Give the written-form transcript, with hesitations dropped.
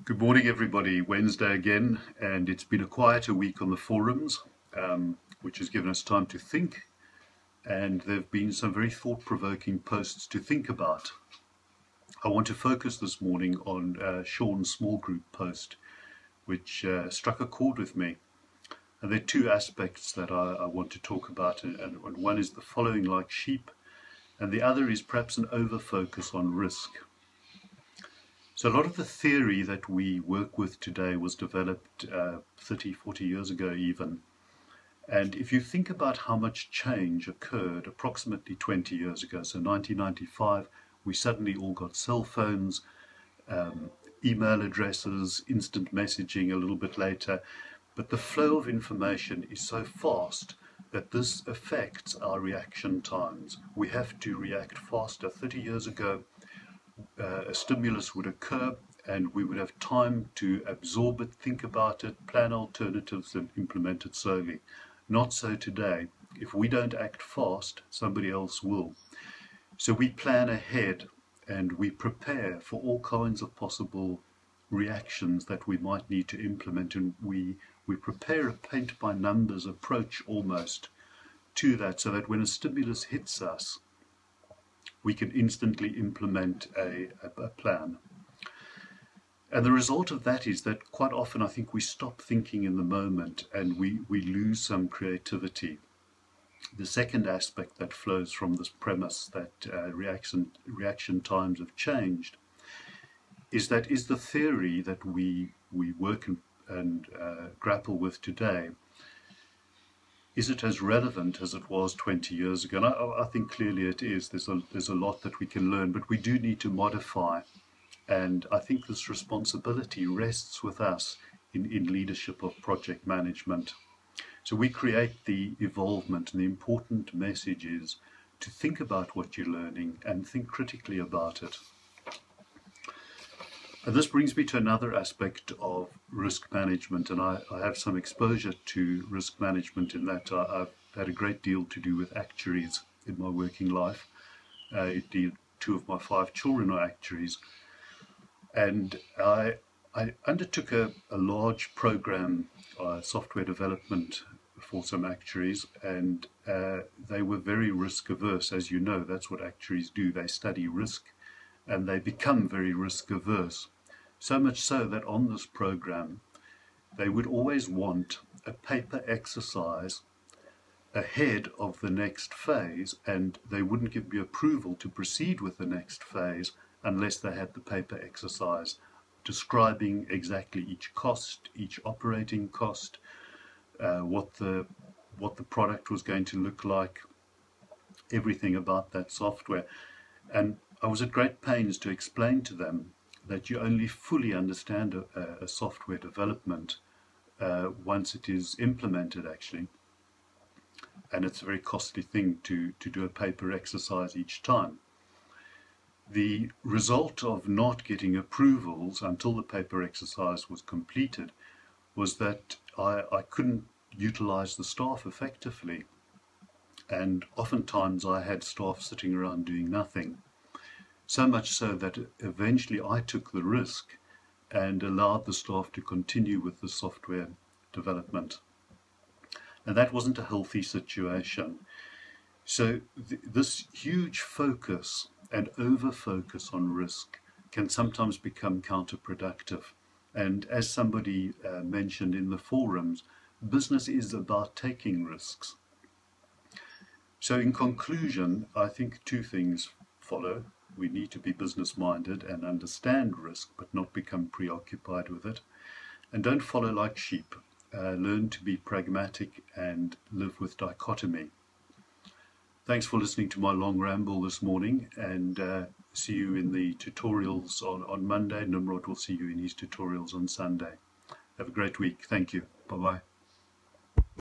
Good morning, everybody. Wednesday again, and it's been a quieter week on the forums, which has given us time to think, and there have been some very thought-provoking posts to think about. I want to focus this morning on Sean's small group post, which struck a chord with me. And there are two aspects that I want to talk about, and one is the following like sheep, and the other is perhaps an over-focus on risk. So a lot of the theory that we work with today was developed 30, 40 years ago even. And if you think about how much change occurred approximately 20 years ago, so 1995, we suddenly all got cell phones, email addresses, instant messaging a little bit later. But the flow of information is so fast that this affects our reaction times. We have to react faster. 30 years ago, a stimulus would occur and we would have time to absorb it, think about it, plan alternatives and implement it slowly. Not so today. If we don't act fast, somebody else will. So we plan ahead and we prepare for all kinds of possible reactions that we might need to implement, and we prepare a paint by numbers approach almost to that, so that when a stimulus hits us, we can instantly implement a plan. And the result of that is that quite often I think we stop thinking in the moment and we lose some creativity. The second aspect that flows from this premise that reaction times have changed is the theory that we work and grapple with today, is it as relevant as it was 20 years ago? And I think clearly it is. There's a lot that we can learn, but we do need to modify. And I think this responsibility rests with us in leadership of project management. So we create the evolvement, and the important message is to think about what you're learning and think critically about it. And this brings me to another aspect of risk management, and I have some exposure to risk management in that I've had a great deal to do with actuaries in my working life. Indeed, 2 of my 5 children are actuaries. And I undertook a large program, software development for some actuaries, and they were very risk averse. As you know, that's what actuaries do. They study risk and they become very risk averse. So much so that on this program, they would always want a paper exercise ahead of the next phase, and they wouldn't give me approval to proceed with the next phase unless they had the paper exercise describing exactly each cost, each operating cost, what the product was going to look like, everything about that software. And I was at great pains to explain to them that you only fully understand a software development once it is implemented, actually. And it's a very costly thing to do a paper exercise each time. The result of not getting approvals until the paper exercise was completed was that I couldn't utilize the staff effectively. And oftentimes I had staff sitting around doing nothing. So much so that eventually I took the risk and allowed the staff to continue with the software development. And that wasn't a healthy situation. So this huge focus and over-focus on risk can sometimes become counterproductive. And as somebody mentioned in the forums, business is about taking risks. So in conclusion, I think 2 things follow. We need to be business-minded and understand risk, but not become preoccupied with it. And don't follow like sheep. Learn to be pragmatic and live with dichotomy. Thanks for listening to my long ramble this morning, and see you in the tutorials on Monday. Nimrod will see you in his tutorials on Sunday. Have a great week. Thank you. Bye-bye.